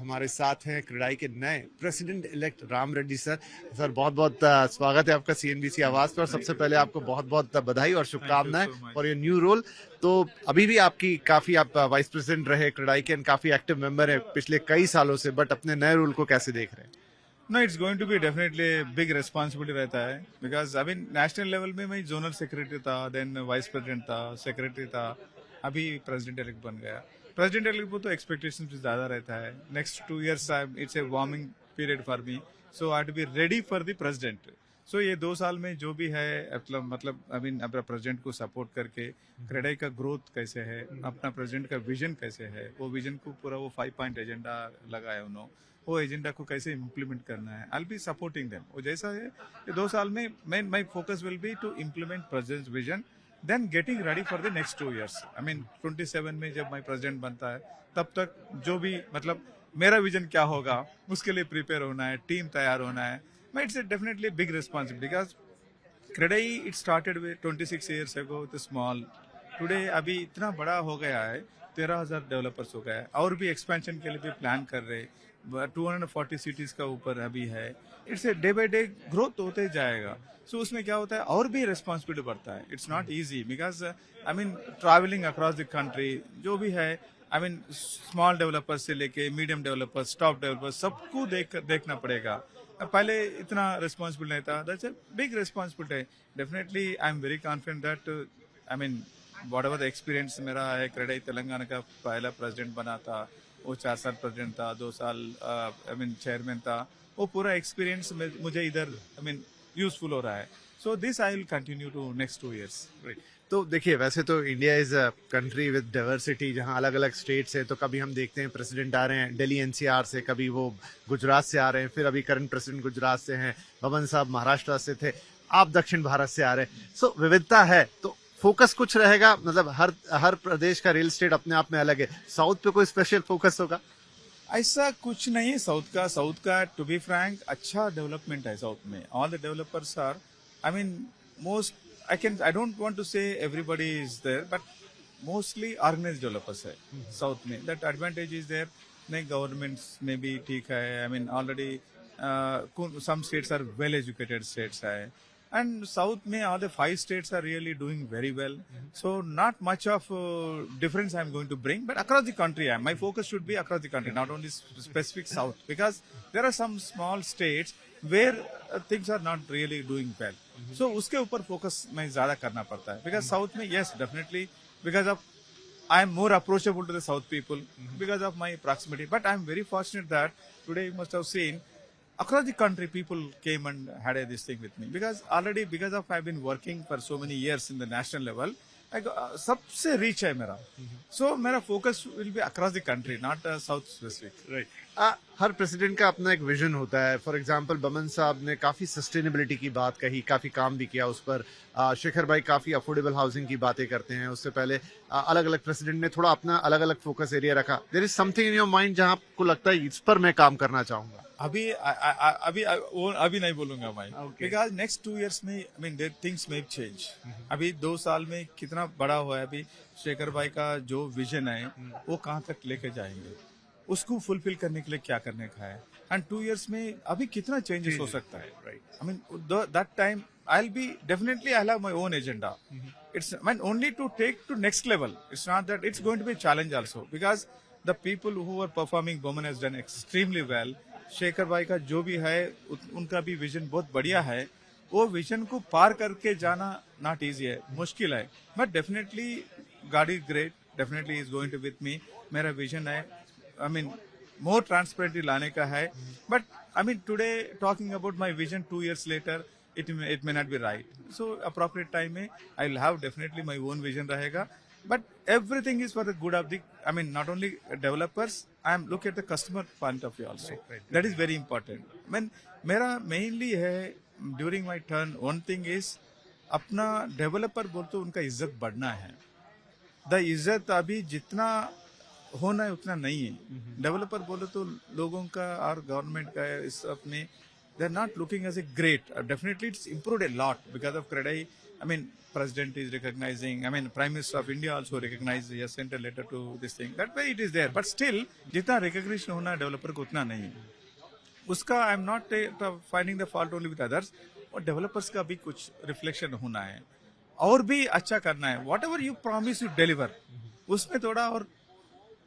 हमारे साथ हैं क्रेडाई के नए president elect Ram Reddy sir. Sir बहुत बहुत स्वागत है आपका सीएनबीसी आवाज पर। सबसे पहले आपको बहुत बहुत बधाई और शुभकामनाएं फॉर योर न्यू रोल। तो अभी भी आपकी काफी आप वाइस प्रेसिडेंट रहे क्रेडाई के, काफी एक्टिव मेंबर है पिछले कई सालों से, बट अपने नए रोल को कैसे देख रहे हैं? No, it's going to be definitely big responsibility रहता है बिकॉज अभी नेशनल लेवल में मैं जोनल सेक्रेटरी था, देन वाइस प्रेसिडेंट था, सेक्रेटरी था, अभी प्रेसिडेंट इलेक्ट बन गया। प्रेसिडेंट इलेक्ट को तो एक्सपेक्टेशन भी ज्यादा रहता है। Next 2 years it's a warming period for me, so I to be ready for the president. So ये 2 साल में जो भी है मतलब आई मीन अपना प्रेसिडेंट को सपोर्ट करके क्रेडाई का ग्रोथ कैसे है, अपना प्रेसिडेंट का विजन कैसे है, वो विजन को पूरा वो 5 पॉइंट एजेंडा लगा है उन्होंने, वो एजेंडा को कैसे इम्प्लीमेंट करना है। I will be supporting them. वो जैसा है ये 2 साल में my focus will be to implement president's vision, then getting ready for the next 2 years। I mean 27 में जब मैं प्रेसिडेंट बनता है तब तक जो भी मतलब मेरा विजन क्या होगा उसके लिए प्रिपेयर होना है, टीम तैयार होना है। मैं it's definitely big responsibility because CREDAI it started with 26 years ago with small. Today अभी इतना बड़ा हो गया है, 13,000 डेवलपर्स हो गया है, और भी एक्सपेंशन के लिए भी प्लान कर रहे हैं। 240 सिटीज का ऊपर अभी है। It's a day by day growth होते जाएगा। सो उसमें क्या होता है और भी रिस्पॉन्सिबिलिटी बढ़ता है। It's not easy because I mean travelling across the country जो भी है, आई मीन स्मॉल डेवलपर्स से लेके मीडियम डेवलपर्स, टॉप डेवलपर्स, सबको देखना पड़ेगा। पहले इतना रिस्पॉन्सिबिलिटी नहीं था। That's a big responsibility. Definitely I am very confident that I mean what ever the experience मेरा है, क्रेडाई तेलंगाना का पहला प्रेसिडेंट बना था, वो 4 साल प्रेसिडेंट था, 2 साल आई मीन चेयरमैन था, वो पूरा एक्सपीरियंस मुझे इधर आई मीन यूजफुल हो रहा है। So this I will continue to next 2 years। तो देखिए, वैसे तो India is a country with diversity, जहां अलग अलग स्टेट्स है। तो कभी हम देखते हैं प्रेसिडेंट आ रहे हैं दिल्ली एनसीआर से, कभी वो गुजरात से आ रहे हैं, फिर अभी करंट प्रेसिडेंट गुजरात से हैं, बमन साहब महाराष्ट्र से थे, आप दक्षिण भारत से आ रहे हैं। सो विविधता है तो फोकस कुछ रहेगा, मतलब हर प्रदेश का रियल स्टेट अपने आप में अलग है। साउथ पे कोई स्पेशल फोकस होगा? ऐसा कुछ नहीं है। साउथ का टू बी फ्रैंक अच्छा डेवलपमेंट है साउथ में। All the developers are I mean most I don't want to say everybody is there, but mostly organised developers है साउथ में। That advantage is there. नहीं, गवर्नमेंट्स में भी ठीक है। I mean already some states are well educated states है, and south mein all the 5 states are really doing very well। So not much of difference I'm going to bring, but across the country my focus should be across the country, not only specific south, because there are some small states where things are not really doing well। So uske upar focus mein zyada karna padta hai, because south mein yes definitely because of I am more approachable to the south people because of my proximity, but I am very fortunate that today you must have seen across the country people came and had this thing with me, because already because of I've been working for so many years in the national level, I सबसे reach है मेरा। So मेरा focus will be across the country, not south specific। Right. Her president का अपना एक vision होता है। For example Boman साहब ने काफी सस्टेनेबिलिटी की बात कही, काफी काम भी किया उस पर। शेखर भाई काफी अफोर्डेबल हाउसिंग की बातें करते हैं। उससे पहले अलग अलग प्रेसिडेंट ने थोड़ा अपना अलग अलग फोकस एरिया रखा। There is something in your mind जहां आपको लगता है इस पर मैं काम करना चाहूंगा? अभी नहीं बोलूंगा मैं, बिकॉज नेक्स्ट 2 years में I mean there things may change. अभी 2 साल में कितना बड़ा हुआ है। अभी शेखर भाई का जो विजन है वो कहाँ तक लेके जाएंगे, उसको फुलफिल करने के लिए क्या करने का है, एंड 2 years में अभी कितना चेंजेस हो सकता है। Right. I mean that time I will be definitely I have my own agenda. It's I mean only to take to next level। It's not that it's going to be a challenge also, because the people who are performing, Bowman has done extremely well। Shekhar भाई का जो भी है उनका भी vision बहुत बढ़िया है। वो विजन को पार करके जाना नॉट इजी है, मुश्किल है, but definitely God is great, definitely is going to with me. मेरा विजन है आई मीन मोर ट्रांसपेरेंटली लाने का है, but I mean today talking about my vision 2 years later it may not be right। So appropriate time में I will have definitely my own vision रहेगा, but everything is for the good of the I mean not only developers, I am look at the customer point of view also। That is very important। I mean मेरा mainly है during my turn one thing is अपना developer बोलते उनका इज्जत बढ़ना है। The इज्जत अभी जितना होना है उतना नहीं है। डेवलपर बोले तो लोगों का और गवर्नमेंट का इस अपने they're not looking as a great। Definitely it's improved a lot because of Credai। I mean, president is recognizing, I mean, prime minister of India also recognized, he has sent a letter to this thing. That way it is there. But still, जितना recognition होना developer को उतना नहीं है. उसका आई am not finding the fault only with others, और developers का भी कुछ रिफ्लेक्शन होना है और भी अच्छा करना है. Whatever you promise you deliver, उसमें थोड़ा और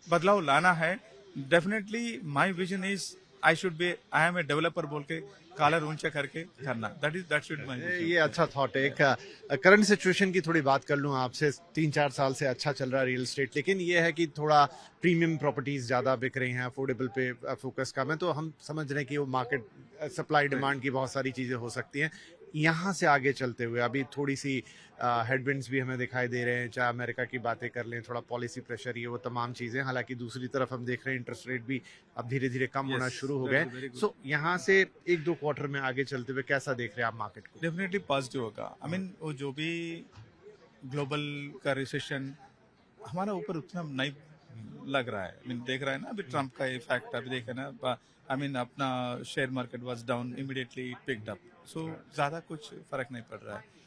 बदलाव लाना है. Definitely my vision is I should be, I am a developer बोल के कॉलर ऊंचा करके करना. That should my. ये अच्छा थॉट है. एक करंट सिचुएशन की थोड़ी बात कर लूं आपसे. 3-4 साल से अच्छा चल रहा है रियल एस्टेट, लेकिन ये है कि थोड़ा प्रीमियम प्रॉपर्टीज ज्यादा बिक रही हैं, अफोर्डेबल पे फोकस कम है. तो हम समझ रहे हैं कि वो मार्केट सप्लाई डिमांड की बहुत सारी चीजें हो सकती हैं. यहाँ से आगे चलते हुए अभी थोड़ी सी हेडविंड्स भी हमें दिखाई दे रहे हैं, चाहे अमेरिका की बातें कर लें, थोड़ा पॉलिसी प्रेशर, ये वो तमाम चीज़ें. हालांकि दूसरी तरफ हम देख रहे हैं इंटरेस्ट रेट भी अब धीरे धीरे कम होना शुरू हो गए. सो यहाँ से 1-2 क्वार्टर में आगे चलते हुए कैसा देख रहे हैं आप मार्केट को? डेफिनेटली पॉजिटिव होगा. आई मीन वो जो भी ग्लोबल का रिसेशन हमारा ऊपर उतना नहीं लग रहा है. आई मीन देख रहा है ना अभी ट्रम्प का इफेक्ट. अभी देखा ना, आई मीन अपना share market was down, immediately picked up. So ज़्यादा कुछ फर्क नहीं पड़ रहा है.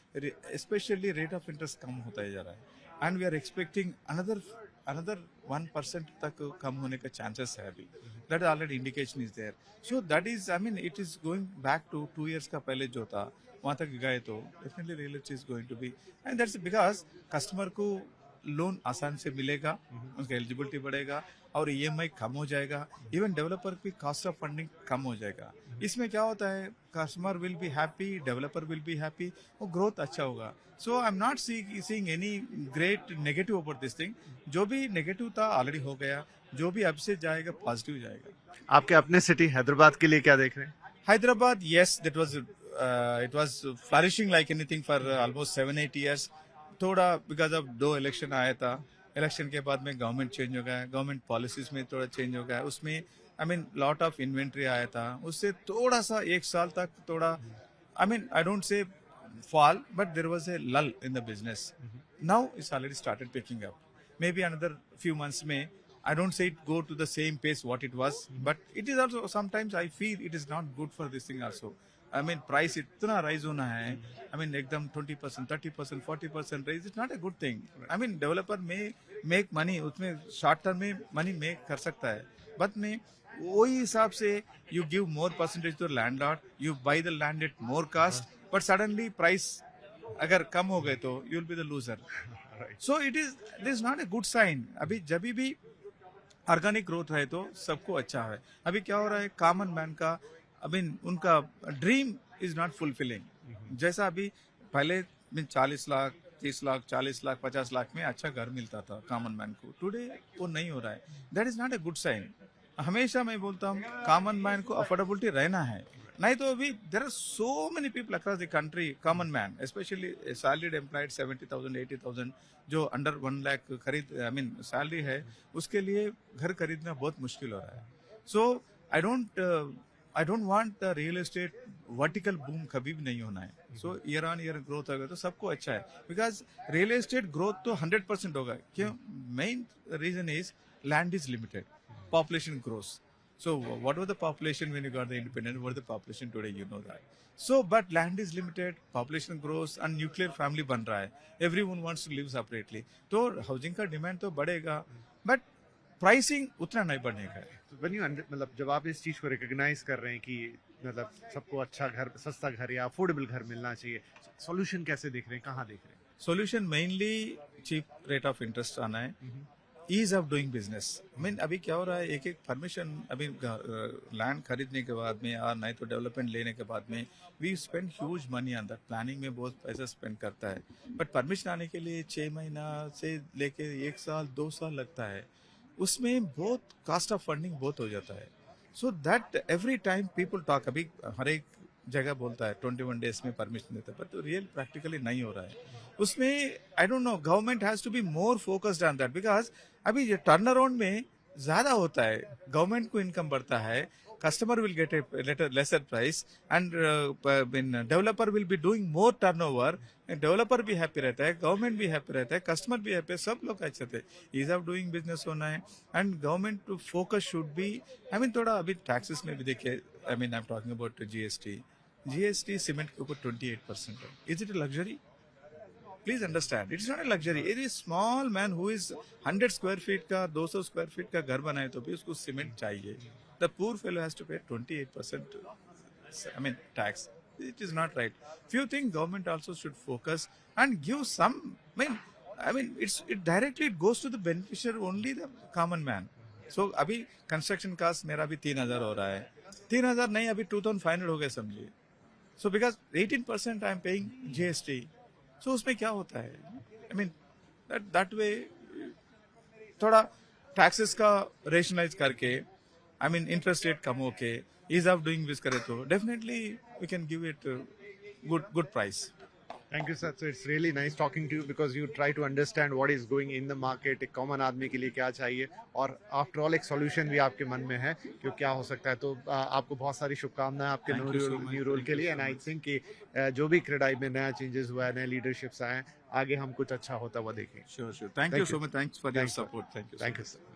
स्पेशली रेट ऑफ इंटरेस्ट कम होता ही जा रहा है and we are expecting another 1% तक कम होने का चांसेस है अभी. That already indication is there. So that is, I mean it is going back to 2 years का पहले जो था वहाँ तक गए तो definitely real estate is going to be, and that's because customer को लोन आसान से मिलेगा, उसका एलिजिबिलिटी बढ़ेगा और ईएमआई कम हो जाएगा. इवन डेवलपर की कॉस्ट ऑफ फंडिंग कम हो जाएगा. इसमें क्या होता है, customer will be happy, developer will be happy, वो ग्रोथ अच्छा होगा. So I am not seeing any great negative about this thing. जो भी नेगेटिव था ऑलरेडी हो गया, जो भी अब से जाएगा पॉजिटिव जाएगा. आपके अपने सिटी हैदराबाद के लिए क्या देख रहे हैं? Hyderabad, yes, that was it was flourishing like anything for almost 7-8 years. थोड़ा बिकॉज ऑफ 2 इलेक्शन आया था. इलेक्शन के बाद में गवर्नमेंट चेंज हो गया, गवर्नमेंट पॉलिसीज में थोड़ा चेंज हो गया. उसमें I mean lot of inventory आया था. उससे थोड़ा सा 1 साल तक थोड़ा, आई mean I don't say fall, but there was a lull in the business. Now it's already started picking up. Maybe another few months may, I don't say it go to the same pace what it was, but it is also sometimes I feel it is not good for this thing also. I mean price इतना rise होना है, I mean एकदम 20%, 30%, 40% raise, it's not a good thing. I mean developer may make money, उसमें short term में money make कर सकता है, but में वही हिसाब से you give more percentage to landlord, you buy the land at more cost, but suddenly price अगर कम हो गए तो you will be the loser. So it is not a good sign. अभी जब भी ऑर्गेनिक ग्रोथ है तो सबको अच्छा है. अभी क्या हो रहा है, कॉमन मैन का अभी उनका ड्रीम इज नॉट फुलफिलिंग. जैसा अभी पहले 40 लाख 30 लाख 40 लाख 50 लाख में अच्छा घर मिलता था कॉमन मैन को, टुडे वो नहीं हो रहा है. That is not a good sign. हमेशा मैं बोलता हूँ कॉमन मैन को अफोर्डेबिलिटी रहना है, नहीं तो अभी there are so many people across the country, common man specially salaried employed 70,000 80,000 जो अंडर 1 लाख खरीद आई मीन सैलरी है, उसके लिए घर खरीदना बहुत मुश्किल हो रहा है. So I don't want the real estate vertical boom कभी भी नहीं होना है. So year on year growth होगा तो सबको अच्छा है, बिकॉज रियल एस्टेट ग्रोथ तो 100% होगा. क्यों? Main reason is land is limited, population grows. So what was the population when you got the independence? What is the population today? You know that. So but land is limited, population grows and nuclear family बन रहा है. Everyone wants to live separately. तो housing का demand तो बढ़ेगा, but pricing उतना नहीं बढ़ेगा. When you मतलब जब आप इस चीज को रिकॉग्नाइज कर रहे हैं कि मतलब सबको अच्छा घर, सस्ता घर या अफोर्डेबल घर मिलना चाहिए, सॉल्यूशन कैसे देख रहे हैं, कहाँ देख रहे हैं? Solution mainly cheap rate of interest आना है. Ease of doing business. Mean अभी क्या हो रहा है, एक परमिशन अभी लैंड खरीदने के बाद में और नहीं तो डेवलपमेंट लेने के बाद में we spend huge money on that. Planning में बहुत पैसा स्पेंड करता है, बट परमिशन आने के लिए 6 महीना से लेके 1 साल 2 साल लगता है. उसमें बहुत कॉस्ट ऑफ फंडिंग बहुत हो जाता है. So that every time people talk, अभी हर एक जगह बोलता है 21 days में परमिशन देता है, बट रियल प्रैक्टिकली नहीं हो रहा है. उसमें I don't know, government has to be more focused on that, because अभी ये टर्न अराउंड में ज्यादा होता है, गवर्नमेंट को इनकम बढ़ता है, customer will get A laser price end developer will be doing more turnover. Developer भी हैप्पी रहता है, गवर्नमेंट भी हैप्पी रहता है, कस्टमर भी हैप्पी है, सब लोग अच्छे थे. ईज ऑफ डूइंग बिजनेस होना है and government to focus should be. I mean थोड़ा अभी टैक्सेस में भी देखिए, I mean I am talking about GST cement के ऊपर 28% है. Is it a luxury? Please understand it's not a luxury. It is small man who is 100 square feet का 200 square feet का घर बनाए तो भी उसको सीमेंट चाहिए. The poor fellow has to pay 28% I mean tax. It is not right. Few think government also should focus and give some. It directly it goes to the beneficiary only the common man. So अभी construction cost मेरा भी 3,000 हो रहा है. 3,000 नहीं अभी 2,500 हो गए समझिए. So because 18% I am paying GST. So उसमें क्या होता है? I mean that way थोड़ा taxes का rationalize करके interest rate कम होके ease of doing this करे तो definitely we can give it good price. Thank you, sir. So it's really nice talking to you because you try to understand what is going in the market. एक common आदमी के लिए क्या चाहिए और after all एक solution भी आपके मन में है कि क्या हो सकता है. तो आपको बहुत सारी शुभकामनाएं आपके Thank you so much. New role Thank के you लिए. so and I much. Think कि जो भी क्रेडाई में नया चेंजेस हुआ है, नए लीडरशिप्स आए हैं, आगे हम कुछ अच्छा होता हुआ देखें. Sure. Thank Thank you so you. much. Thanks for your Thanks, sir. support. Thank you. Thank you, sir.